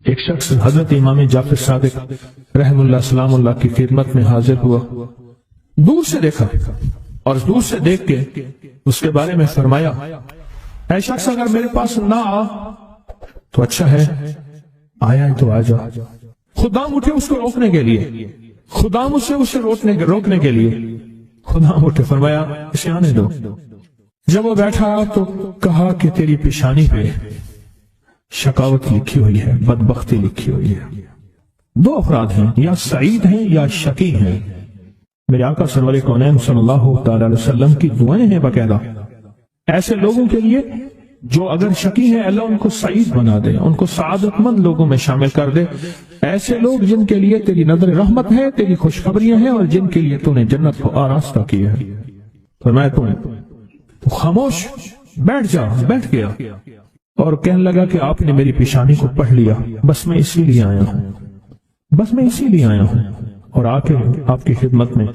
ایک شخص حضرت امام جعفر صادق رحم اللہ سلام اللہ کی خدمت میں حاضر ہوا، دور سے دیکھا اور دور سے دیکھ کے اس کے بارے میں فرمایا، اے شخص اگر میرے پاس نہ آ تو اچھا ہے، آیا تو آ جا۔ خدام اٹھے اس کو روکنے کے لیے، خدام اسے روکنے کے لیے خدام اٹھے، فرمایا اسے آنے دو۔ جب وہ بیٹھا تو کہا کہ تیری پیشانی پہ شقاوت لکھی ہوئی ہے، بدبختی لکھی ہوئی ہے۔ دو افراد ہیں، یا سعید ہیں یا شقی ہیں۔ میرے آقا سرور کونین صلی اللہ تعالی علیہ وسلم کی دعائیں ہیں باقاعدہ ایسے لوگوں کے لیے جو اگر شقی ہیں، اللہ ان کو سعید بنا دے، ان کو سعادت مند لوگوں میں شامل کر دے۔ ایسے لوگ جن کے لیے تیری نظر رحمت ہے، تیری خوشخبریاں ہیں، اور جن کے لیے تو نے جنت کو آراستہ کیا ہے۔ فرمایا تو خاموش بیٹھ جا۔ بیٹھ گیا اور کہنے لگا کہ آپ نے میری پیشانی کو پڑھ لیا، بس میں اسی لیے آیا ہوں اور آ کے آپ کی خدمت میں۔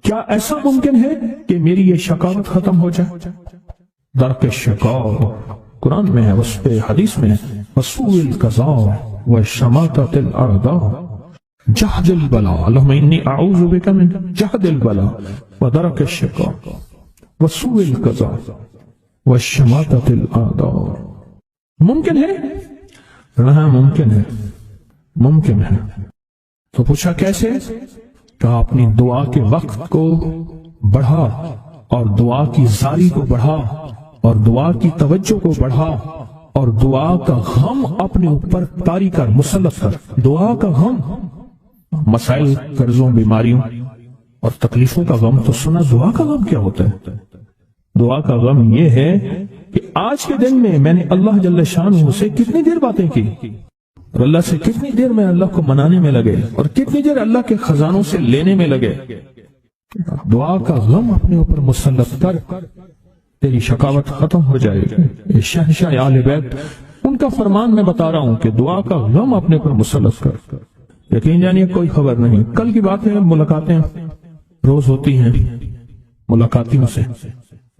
کیا ایسا ممکن ہے کہ میری یہ شقاوت ختم ہو جائے؟ درک شقاء قرآن میں ہے، وصف حدیث میں ہے، وسوء القضاء وشماتۃ الاعداء جہد البلاء، اللہم انی اعوذ بک من جہد البلاء ودرک الشقاء وسوء القضاء وشماتۃ الاعداء۔ ممکن ہے؟ ہاں ممکن ہے۔ تو پوچھا کیسے؟ کہا اپنی دعا کے وقت کو بڑھا، اور دعا کی زاری کو بڑھا، اور دعا کی توجہ کو بڑھا، اور دعا کا غم اپنے اوپر طاری کر، مسلط کر۔ دعا کا غم، مسائل، قرضوں، بیماریوں اور تکلیفوں کا غم تو سنا، دعا کا غم کیا ہوتا ہے؟ دعا کا غم یہ ہے کہ آج کے دن میں نے اللہ جل شانہ سے کتنی دیر باتیں کی، اور اللہ سے کتنی دیر میں اللہ کو منانے میں لگے، اور کتنی دیر اللہ کے خزانوں سے لینے میں لگے۔ دعا کا غم اپنے اوپر مسلط کر، تیری شقاوت ختم ہو جائے گی۔ شہنشاہ آل بیت، ان کا فرمان میں بتا رہا ہوں کہ دعا کا غم اپنے اوپر مسلط کر۔ یقین جانیے کوئی خبر نہیں، کل کی بات ہے، ملاقاتیں روز ہوتی ہیں ملاقاتیوں سے۔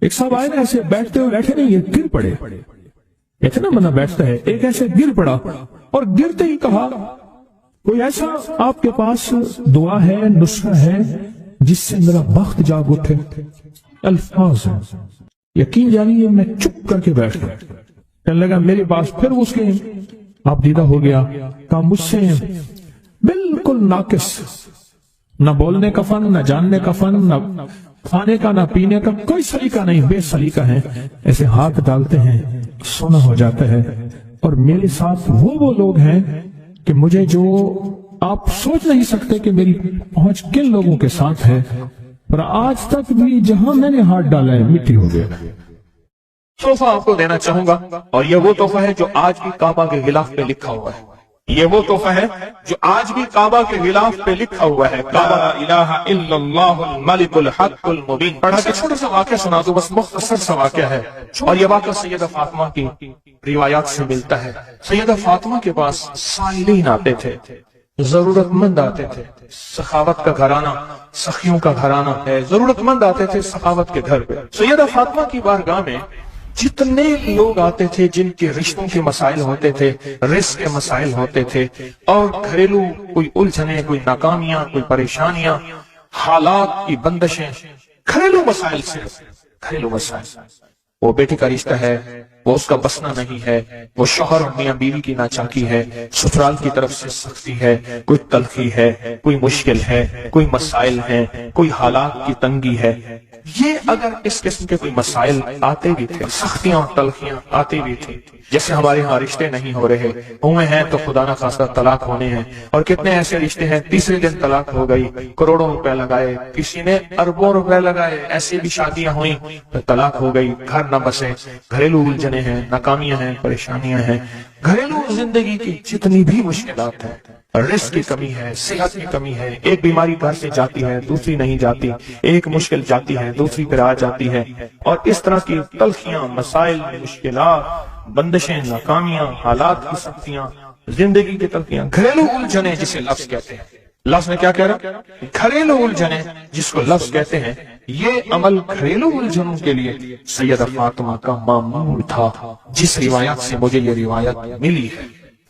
ایک صاحب آئے نا، ایسے بیٹھتے نہیں، یہ گر پڑے۔ اتنا بندہ بیٹھتا ہے، ایک ایسے گر پڑا، اور گرتے ہی کہا کوئی ایسا آپ کے پاس دعا ہے، نسخہ ہے جس سے میرا بخت جاگ اٹھے؟ الفاظ ہیں، یقین جانیے میں چپ کر کے بیٹھ گیا۔ کہنے لگا میرے پاس، پھر اس کے آپ دیدہ ہو گیا، کہا مجھ سے بالکل ناقص، نہ بولنے کا فن، نہ جاننے کا فن، نہ کھانے کا، نہ پینے کا، کوئی سلیقہ نہیں، بے سلیقہ ہے۔ ایسے ہاتھ ڈالتے ہیں، سونا ہو جاتا ہے۔ اور میرے ساتھ وہ لوگ ہیں کہ مجھے جو آپ سوچ نہیں سکتے کہ میری پہنچ کن لوگوں کے ساتھ ہے، پر آج تک بھی جہاں میں نے ہاتھ ڈالا ہے مٹی ہو گیا۔ تحفہ آپ کو دینا چاہوں گا، اور یہ وہ تحفہ ہے جو آج بھی کعبہ کے غلاف پہ لکھا ہوا ہے۔ یہ وہ تحفہ ہے جو آج بھی کعبہ کے غلاف پہ لکھا ہوا ہے، لا الہ الا اللہ الملک الحق المبین۔ پڑھا کہ چھوٹا سا واقعہ سنا دو، بس مختصر سا واقعہ ہے، اور یہ واقعہ سیدہ فاطمہ کی روایات سے ملتا ہے۔ سیدہ فاطمہ کے پاس سائلین آتے تھے، ضرورت مند آتے تھے، سخاوت کا گھرانہ، سخیوں کا گھرانہ ہے، ضرورت مند آتے تھے سخاوت کے گھر پہ۔ سیدہ فاطمہ کی بارگاہ میں جتنے لوگ آتے تھے جن کے رشتوں کے مسائل ہوتے تھے، رزق کے مسائل ہوتے تھے، اور گھریلو کوئی الجھنیں، کوئی ناکامیاں، کوئی پریشانیاں، حالات کی بندشیں، گھریلو مسائل سے، گھریلو مسائل، وہ بیٹی کا رشتہ ہے، وہ اس کا بسنا نہیں ہے، وہ شوہر اور میاں بیوی کی ناچاکی ہے، سسرال کی طرف سے سختی ہے، کوئی تلخی ہے، کوئی مشکل ہے، کوئی مسائل ہیں، کوئی حالات کی تنگی ہے۔ یہ اگر اس قسم کے کوئی مسائل آتے بھی تھے، سختیاں اور تلخیاں آتی بھی تھی، جیسے ہمارے ہاں رشتے نہیں ہو رہے، ہوئے ہیں تو خدا نہ خواستہ طلاق ہونے ہیں، اور کتنے ایسے رشتے ہیں تیسرے دن طلاق ہو گئی، کروڑوں روپے لگائے، کسی نے اربوں روپے لگائے، ایسی بھی شادیاں ہوئیں تو طلاق ہو گئی، گھر نہ بسے، گھریلو الجھنیں ہیں، ناکامیاں ہیں، پریشانیاں ہیں، گھریلو زندگی کی جتنی بھی مشکلات ہیں، رزق کی کمی ہے، صحت کی کمی ہے، ایک بیماری گھر سے جاتی ہے دوسری نہیں جاتی، ایک مشکل جاتی ہے دوسری پھر آ جاتی ہے، اور اس طرح کی تلخیاں، مسائل، مشکلات، بندشیں، ناکامیاں، حالات کی سختیاں، زندگی کی تلخیاں، گھریلو الجھنیں جسے لفظ کہتے ہیں۔ لفظ میں کیا کہہ رہا؟ گھریلو الجھنیں جس کو لفظ کہتے ہیں۔ یہ عمل گھریلو الجھنوں کے لیے سیدہ فاطمہ کا معمول تھا، جس روایت سے مجھے یہ روایت ملی ہے۔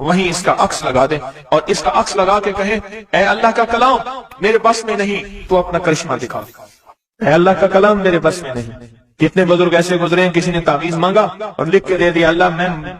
وہیں اس کا عکس لگا دیں اور اس کا عکس لگا کے کہیں اے اللہ کا کلام میرے بس میں نہیں تو اپنا کرشمہ دکھا، اے اللہ کا کلام میرے بس میں نہیں۔ کتنے بزرگ ایسے گزرے ہیں، کسی نے تعویذ مانگا اور لکھ کے دے دیا اللہ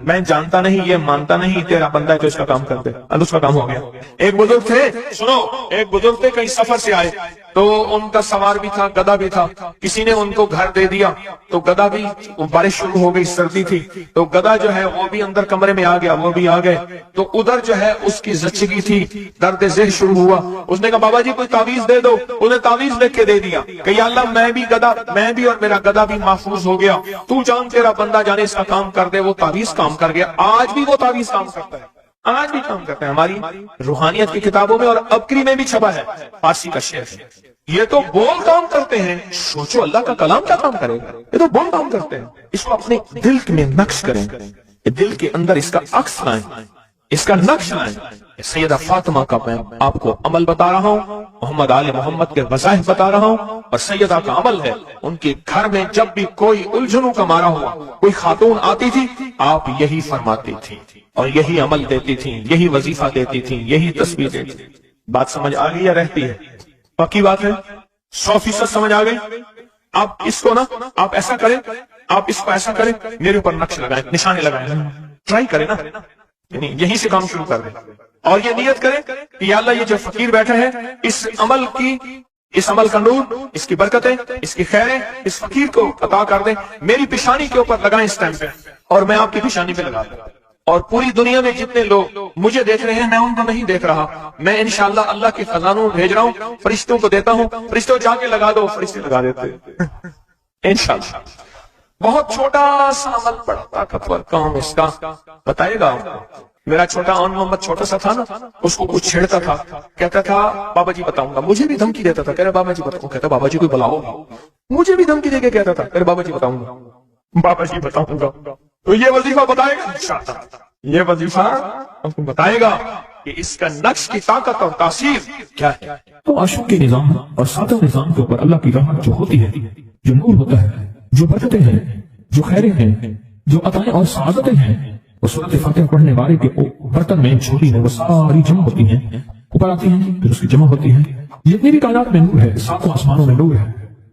میں جانتا نہیں، یہ مانتا نہیں، تیرا بندہ ہے تو اس کا کام کر دے، اب اس کا کام ہو گیا۔ ایک بزرگ تھے، سنو، ایک بزرگ تھے کہیں سفر سے آئے تو ان کا سوار بھی تھا، گدھا بھی تھا، کسی نے ان کو گھر دے دیا تو گدھا بھی، بارش شروع ہو گئی، سردی تھی تو گدھا جو ہے وہ بھی اندر کمرے میں آ گیا، وہ بھی آ گئے تو ادھر جو ہے اس کی زچگی تھی، درد ذہن شروع ہوا۔ اس نے کہا بابا جی کوئی تعویذ دے دو، انہیں تعویذ لکھ کے دے دیا کہ یا اللہ میں بھی اور میرا گدھا بھی محفوظ ہو گیا، تو جان تیرا بندہ جانے اس کا کام کر دے۔ وہ تعویذ کام کر گیا، آج بھی وہ تعویذ کام کرتا ہے، آج بھی کام کرتا ہے۔ ہماری روحانیت کی کتابوں میں اور ابکری میں بھی چھپا ہے، فارسی کا شعر ہے۔ یہ تو بول کام کرتے ہیں، سوچو اللہ کا کلام کیا کام کرے گا؟ یہ تو بول کام کرتے ہیں۔ اس کو اپنے دل میں نقش کریں، دل کے اندر اس کا عکس لائیں، اس کا نقش لائیں۔ سیدہ فاطمہ کا میں آپ کو عمل بتا رہا ہوں، محمد آل محمد کے وظائف بتا رہا ہوں، اور سیدہ کا عمل ہے۔ ان کے گھر میں جب بھی کوئی الجھنوں کا مارا ہوا کوئی خاتون آتی تھی، آپ یہی فرماتی تھی اور یہی عمل دیتی تھی، یہی وظیفہ دیتی تھی، یہی تسبیح دیتی تھی۔ بات سمجھ آ گئی یا رہتی ہے؟ پکی بات ہے، 100% سمجھ آ گئی۔ آپ اس کو نا، آپ ایسا کریں، آپ اس کو ایسا کریں، میرے اوپر نقش لگائیں، نشانے لگائیں، ٹرائی کریں نا، یعنی یہیں سے کام شروع کر دیں اور یہ نیت کریں کہ یا اللہ یہ جو فقیر بیٹھے ہیں، اس عمل کا نور، اس کی برکتیں، اس کی خیریں اس فقیر کو عطا کر دیں، میری پیشانی کے اوپر لگائیں اس ٹائم پہ اور میں آپ کی پیشانی پہ لگا دوں۔ اور پوری دنیا میں جتنے لوگ مجھے دیکھ رہے ہیں میں ان کو نہیں دیکھ رہا، میں انشاءاللہ اللہ کے خزانوں بھیج رہا ہوں، فرشتوں کو دیتا ہوں، فرشتوں جا کے لگا دو، فرشتے لگا دیتے انشاءاللہ۔ بہت چھوٹا سا عمل، بڑا طاقتور کام اس کا بتائے گا آپ کو۔ میرا چھوٹا آن محمد چھوٹا سا تھا نا، اس کو کچھ چھیڑتا تھا، کہتا تھا بابا جی بتاؤں گا، مجھے بھی دھمکی دیتا تھا، کہہ رہا بابا جی بتاؤں، کہتا بابا جی کوئی بلاؤ، مجھے بھی دھمکی دے کے کہتا تھا، کہہ رہا بابا جی بتاؤں گا، بابا جی بتاؤں گا۔ تو یہ وظیفہ بتائے گا انشاءاللہ، یہ وظیفہ آپ کو بتائے گا کہ اس کا نقش کی طاقت اور تاثیر کیا ہے۔ تو عاشق کے نظام اور ساتوں نظام کے اوپر اللہ کی رحمت جو ہوتی ہے، جو نور ہوتا ہے، جو برکتیں ہیں، جو خیریں ہیں، جو عطائیں اور سعادتیں ہیں، وہ سورۃ فاتحہ پڑھنے والے کے برتن میں، جھولی میں وہ ساری جمع ہوتی ہیں، اوپر آتی ہیں پھر اس کی جمع ہوتی ہیں۔ جتنی بھی کائنات میں نور ہے، ساتوں آسمانوں میں نور ہے،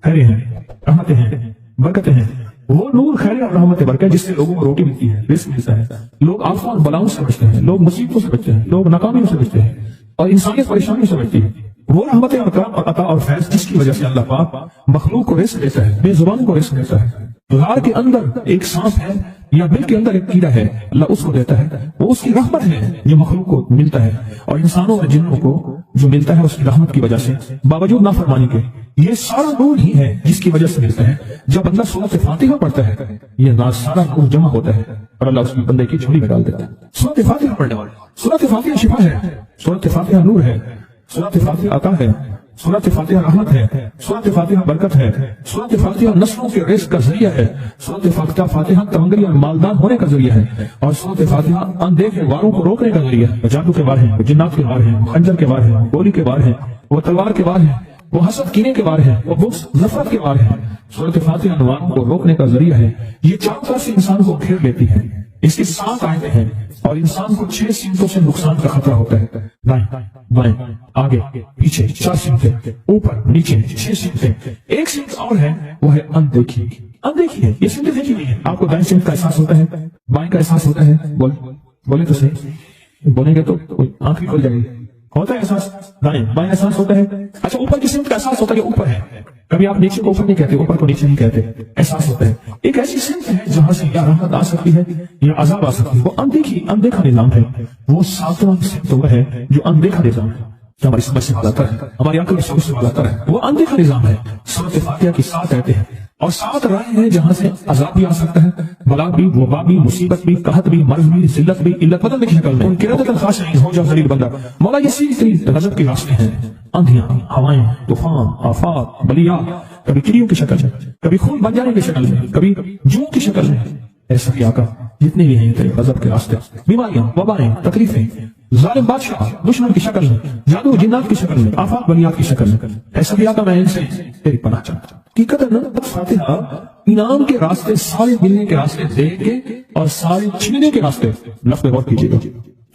خیریں ہیں، رحمتیں ہیں، برکتیں ہیں، وہ نور خیر اور رحمت برکت جس سے لوگوں کو روٹی ملتی ہے، رزق ملتا ہے، لوگ آفات اور بلاؤں سے بچتے ہیں، لوگ مصیبتوں سے بچتے ہیں، لوگ ناکامیوں سے بچتے ہیں اور انسانیت پریشانیوں سے بچتی ہے۔ وہ رحمت اور کرم اور عطا اور فیض جس کی وجہ سے اللہ پاک مخلوق کو رزق دیتا ہے، بے زبانوں کو رزق دیتا ہے۔ غار کے اندر ایک سانپ ہے یا بل کے اندر ایک کیڑا ہے، اللہ اس کو دیتا ہے، وہ اس کی رحمت ہے جو مخلوق کو ملتا ہے، اور انسانوں اور جنوں کو جو ملتا ہے اس کی رحمت کی وجہ سے، باوجود نافرمانی کے۔ یہ سارا نور ہی ہے جس کی وجہ سے ملتا ہے۔ جب بندہ سورۃ فاتحہ پڑھتا ہے یہ سارا نور جمع ہوتا ہے اور اللہ اس کی بندے کی جھولی میں ڈال دیتا ہے۔ سورۃ فاتحہ پڑھنے والے، سورۃ فاتحہ شفا ہے، سورۃ فاتحہ نور ہے، سورۃ فاتحہ عطا ہے، سورۃ فاتحہ رحمت ہے، سورۃ فاتحہ برکت ہے، سورۃ فاتحہ نسلوں کے رزق کا ذریعہ ہے، سورۃ فاتحہ تمنگری اور مالدار ہونے کا ذریعہ ہے، اور سورۃ فاتحہ اندیکھے واروں کو روکنے کا ذریعہ ہے۔ جادو کے وار ہیں، وہ جنات کے وار ہیں، وہ خنجر کے وار ہیں، وہ گولی کے وار ہیں، وہ تلوار کے وار ہیں، وہ حسد کینے کے وار ہیں، وہ بغض نفرت کے وار ہیں۔ سورۃ فاتحہ انواروں کو روکنے کا ذریعہ ہے، یہ چاروں طرف سے انسان کو گھیر لیتی ہے۔ اس کی 7 آیتیں ہیں اور انسان کو 6 سمتوں سے نقصان کا خطرہ ہوتا ہے، دائیں بائیں آگے پیچھے 4 سمتیں، اوپر نیچے 6 سمتیں۔ ایک سمت اور ہے وہ ہے اندیکھی، اندیکھی ہے، یہ سمتیں دیکھی نہیں ہے۔ آپ کو دائیں سمت کا احساس ہوتا ہے، بائیں کا احساس ہوتا ہے، بولے تو صحیح، بولیں گے تو آنکھ بھی کھل جائے گی، ہوتا ہے احساس، دائیں بائیں احساس ہوتا ہے۔ اچھا اوپر کی سمت کا احساس ہوتا ہے کہ اوپر ہے، کبھی آپ نیچے کو اوپر نہیں کہتے، اوپر کو نیچے نہیں کہتے، احساس ہوتا ہے۔ ایک ایسی سمت ہے جہاں سے یا رحمت آ سکتی ہے یا عذاب آ سکتی ہے، وہ اندیکھا نظام ہے۔ وہ 7واں سمت وہ ہے جو اندیکھا نظام ہے، جو ہماری سمجھ سے بالاتر ہے، ہماری عقل کی سوچ سے بالاتر ہے، وہ اندیکھا نظام ہے۔ سورۃ فاتحہ کی 7 آیتیں ہیں اور 7 راہیں ہیں جہاں سے عذاب بھی آ سکتا ہے، بلا بھی، وبا بھی، مصیبت بھی، قحط بھی، مرض بھی، ذلت بھی، علت بدل کی شکل میں۔ ان قرۃ الخاشعین، ہو جاؤ ذلیل بندہ، مولا یہ سیدھی غضب کے راستے ہیں، آندھیاں، ہوائیں، طوفان، آفات، بلیات، کبھی چڑیوں کی شکل میں، کبھی خون بن جانے کی شکل میں، کبھی جوں کی شکل میں۔ ایسا بھی آقا جتنے بھی ہیں تیرے غضب کے راستے، بیماریاں، وبائیں، تکلیفیں، ظالم بادشاہ دشمن کی شکل میں، جادو جنات کی شکل میں، آفات بلیات کی شکل میں، ایسا بھی آقا میں ان سے تیری پناہ چاہتا ہوں۔ حقیقت فاتحہ انعام کے راستے، سارے ملنے کے راستے دے کے اور سارے چھیننے کے راستے، لفظ غور کیجیے گا،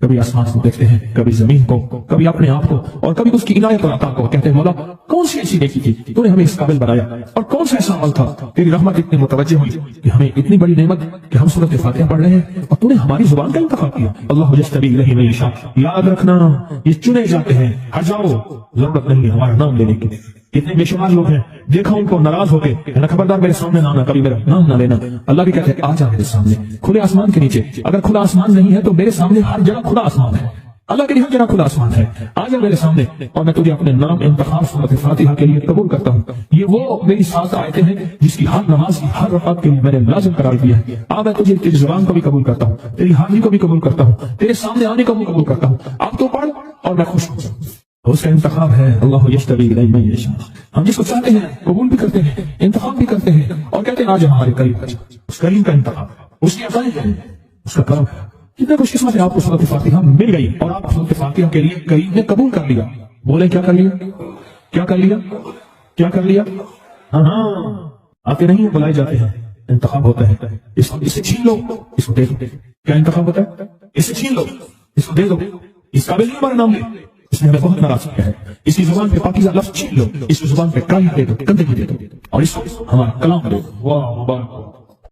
کبھی آسمان کو دیکھتے ہیں، کبھی زمین کو، کبھی اپنے آپ کو، اور کبھی اس کی عنایت اور عطا کو، کہتے ہیں مولا کون سی ایسی نیکی تھی تو نے ہمیں اس قابل بنایا، اور کون سا ایسا عمل تھا تیری رحمت اتنی متوجہ ہوئی کہ ہمیں اتنی بڑی نعمت کہ ہم سورۃ فاتحہ پڑھ رہے ہیں اور تو نے ہماری زبان کا انتخاب کیا۔ اللہ یجتبی الیہ من یشاء، یاد رکھنا یہ چنے جاتے ہیں، ہٹ جاؤ، ضرورت نہیں ہمارا نام لینے کی۔ کتنے بے شمار لوگ ہیں، دیکھا ان کو ناراض ہو کے کہنا خبردار میرے سامنے نہ آنا، کبھی میرا نام نہ لینا۔ اللہ بھی کہتے ہیں آ جا میرے سامنے، کھلے آسمان کے نیچے۔ اگر کھلا آسمان نہیں ہے تو میرے سامنے ہر جگہ کھلا آسمان ہے، اللہ کے لیے ہر جگہ کھلا آسمان ہے، آ جا میرے سامنے اور میں تجھے اپنے نام انتخاب سورۃ فاتحہ کے لیے قبول کرتا ہوں۔ یہ وہ میری 7 آیتیں ہیں جس کی ہر نماز کی ہر رکعت کے لیے میں نے لازم قرار دیا ہے۔ اب میں تجھے تیری زبان کو بھی قبول کرتا ہوں، تیری حاضری کو بھی قبول کرتا ہوں، تیرے سامنے آنے کو بھی قبول کرتا ہوں۔ اب تو پڑھ اور میں خوش ہوں۔ اس کا انتخاب ہے اللہ یجتبی الیہ من یشاء، ہم جس کو چاہتے ہیں قبول بھی کرتے ہیں، انتخاب بھی کرتے ہیں اور کہتے ہیں آج ہمارے قریب ہے۔ اس کریم کا انتخاب ہے، اس کی عطائیں ہیں، اس کا کرم ہے۔ کتنے خوش قسمت ہے آپ کو سورۃ فاتحہ مل گئی اور آپ سورۃ فاتحہ کے لیے کریم نے قبول کر لیا۔ بولے کیا کر لیا؟ کیا کر لیا؟ کیا کر لیا؟ ہاں آتے نہیں بلائے جاتے ہیں، انتخاب ہوتا ہے۔ اسے چھین لو، اس کو دے دو۔ کیا انتخاب ہوتا ہے؟ اسے چھین لو، اس کو دے دو۔ اس قابل نہیں ہمارا نام لے، اس نے ہمیں بہت ناراض کیا ہے۔ اس کی زبان پہ پاکیزہ لفظ چھین لو، اس کی زبان پہ کالی دے دو، گندگی دے دو، اور اس کو ہمارا کلام دے دو۔ واہ واہ